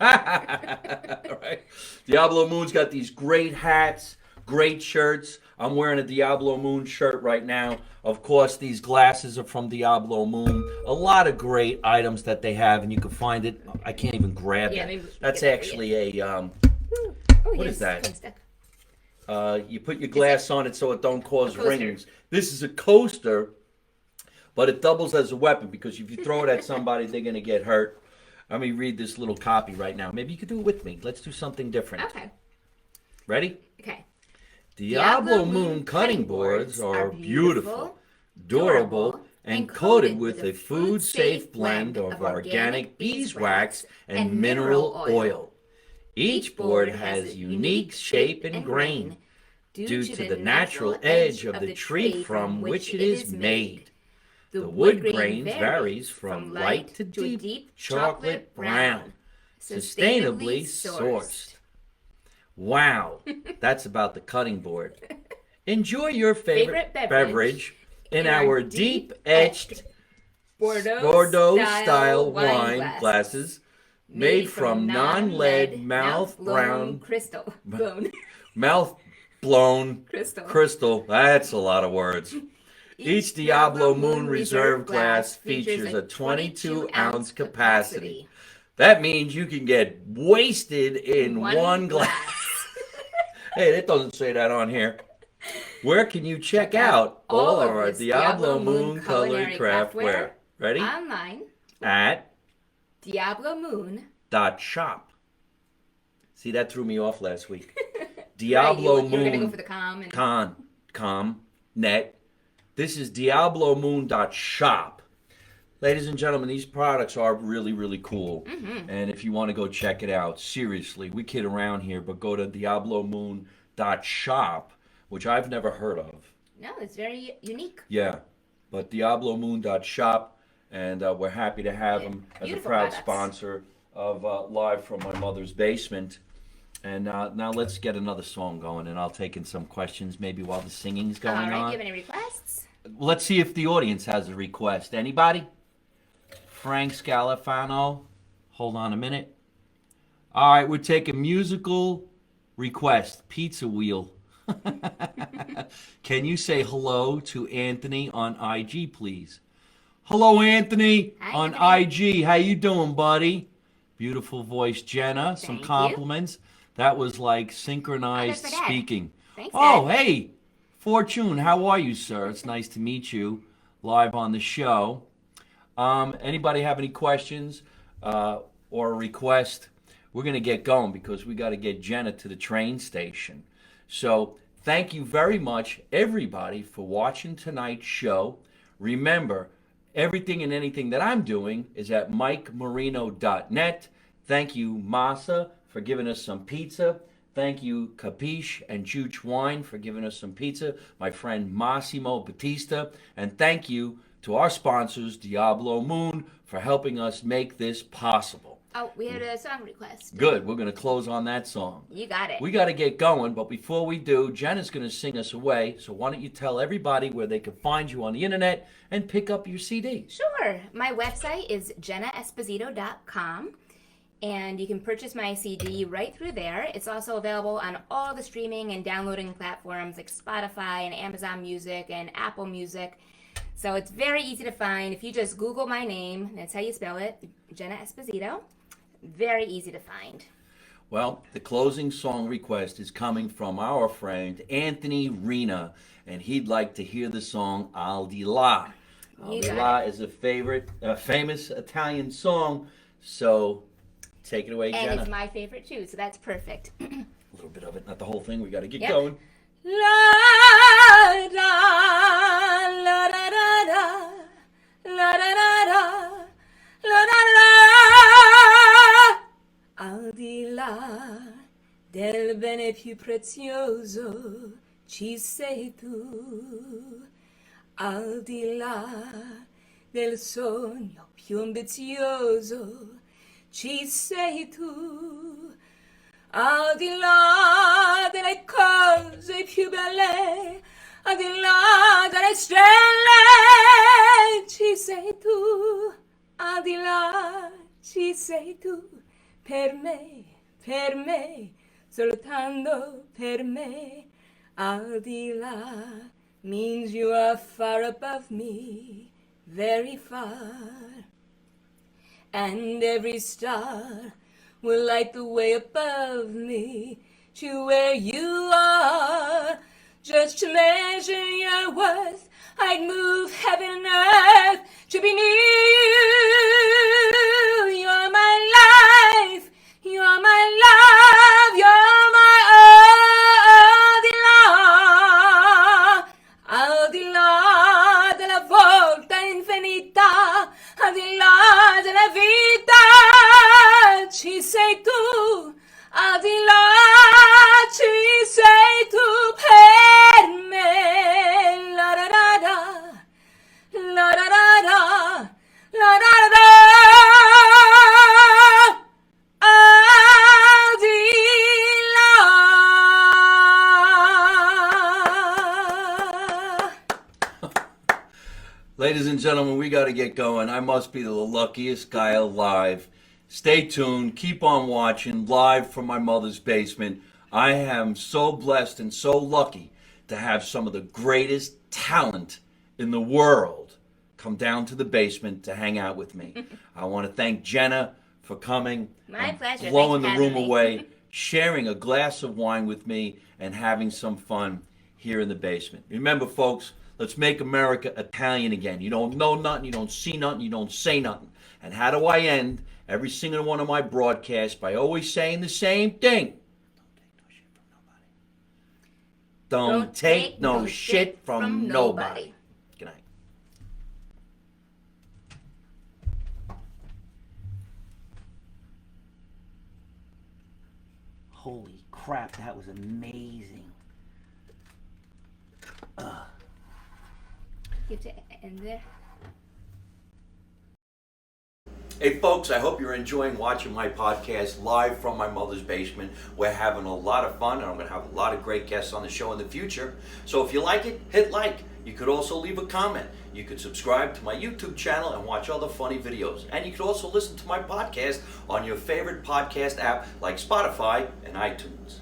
Right? Diablo Moon's got these great hats, great shirts. I'm wearing a Diablo Moon shirt right now. Of course, these glasses are from Diablo Moon. A lot of great items that they have, and you can find it. I can't even grab it. That's actually a what is that? You put your glass on it so it don't cause rings. This is a coaster, but it doubles as a weapon because if you throw it at somebody, they're going to get hurt. Let me read this little copy right now. Maybe you could do it with me. Let's do something different. Okay. Ready? Okay. Diablo Moon cutting boards are beautiful, durable, and coated with a food-safe blend of organic beeswax and mineral oil. Each board has unique shape and grain due to the natural edge of the tree from which it is made. The wood grain varies from light to deep chocolate brown, sustainably sourced. Wow, that's about the cutting board. Enjoy your favorite beverage in our deep-etched Bordeaux-style wine glasses made from non-lead mouth-blown crystal. That's a lot of words. Each Diablo Moon Reserve glass features a 22-ounce capacity. That means you can get wasted in one glass. Hey, that doesn't say that on here. Where can you check out all of our Diablo Moon culinary craftware? Ready? Online at DiabloMoon.shop. See, that threw me off last week. Diablo Moon. You were going to go for the com, net. This is DiabloMoon.shop. Ladies and gentlemen, these products are really, really cool. Mm-hmm. And if you want to go check it out, seriously, we kid around here, but go to DiabloMoon.shop, which I've never heard of. No, it's very unique. Yeah, but DiabloMoon.shop, and we're happy to have them as a proud sponsor of Live from My Mother's Basement. And now let's get another song going, and I'll take in some questions maybe while the singing's going on. All right, do you have any requests? Let's see if the audience has a request. Anybody? Frank Scalafano. Hold on a minute. All right, we're taking musical request. Pizza Wheel. Can you say hello to Anthony on IG, please? Hello, Anthony. Hi, on Anthony. IG. How you doing, buddy? Beautiful voice, Jenna. Some compliments. That was like synchronized speaking. Thanks, oh, hey, Fortune, how are you, sir? It's nice to meet you live on the show. Anybody have any questions or a request? We're going to get going because we got to get Jenna to the train station. So thank you very much, everybody, for watching tonight's show. Remember, everything and anything that I'm doing is at mikemarino.net. Thank you, Masa, for giving us some pizza. Thank you, Capiche and Juch Wine, for giving us some pizza. My friend Massimo Batista. And thank you to our sponsors, Diablo Moon, for helping us make this possible. Oh, we had a song request. Good. We're going to close on that song. You got it. We got to get going, but before we do, Jenna's going to sing us away. So why don't you tell everybody where they can find you on the internet and pick up your CD? Sure. My website is jennaesposito.com, and you can purchase my CD right through there. It's also available on all the streaming and downloading platforms like Spotify and Amazon Music and Apple Music. So it's very easy to find. If you just Google my name, that's how you spell it, Jenna Esposito. Very easy to find. Well, the closing song request is coming from our friend Anthony Rena, and he'd like to hear the song Al Di Là. Al Di Là is a famous Italian song, so take it away, Jenna. And it's my favorite too, so that's perfect. A little bit of it, not the whole thing. We got to get Yep. going. La da la da da da la da da da la da da. Al di là del bene più prezioso ci sei tu. Al di là del sogno più ambizioso ci sei tu. Al di là delle cose più belle, al di là delle stelle, ci sei tu. Al di là ci sei tu. Per me, soltanto per me. Al di là means you are far above me, very far. And every star will light the way above me to where you are. Just to measure your worth, I'd move heaven and earth to be near you. You're my life, you're my love, you're my al di là della volta infinita, al di là della vita, ci sei tu, al di là ci sei tu per me, la da da da, la da da da, la da da da, al di là. Ladies and gentlemen, we got to get going. I must be the luckiest guy alive. Stay tuned. Keep on watching live from my mother's basement. I am so blessed and so lucky to have some of the greatest talent in the world come down to the basement to hang out with me. I want to thank Jenna for coming, My pleasure. blowing the Thanks for room having me. away, sharing a glass of wine with me, and having some fun here in the basement. Remember, folks, let's make America Italian again. You don't know nothing, you don't see nothing, you don't say nothing. And how do I end every single one of my broadcasts? By always saying the same thing. Don't take no shit from nobody. Good night. Holy crap, that was amazing. You have to end there. Hey folks, I hope you're enjoying watching my podcast live from my mother's basement. We're having a lot of fun, and I'm going to have a lot of great guests on the show in the future. So if you like it, hit like. You could also leave a comment. You could subscribe to my YouTube channel and watch other funny videos. And you could also listen to my podcast on your favorite podcast app like Spotify and iTunes.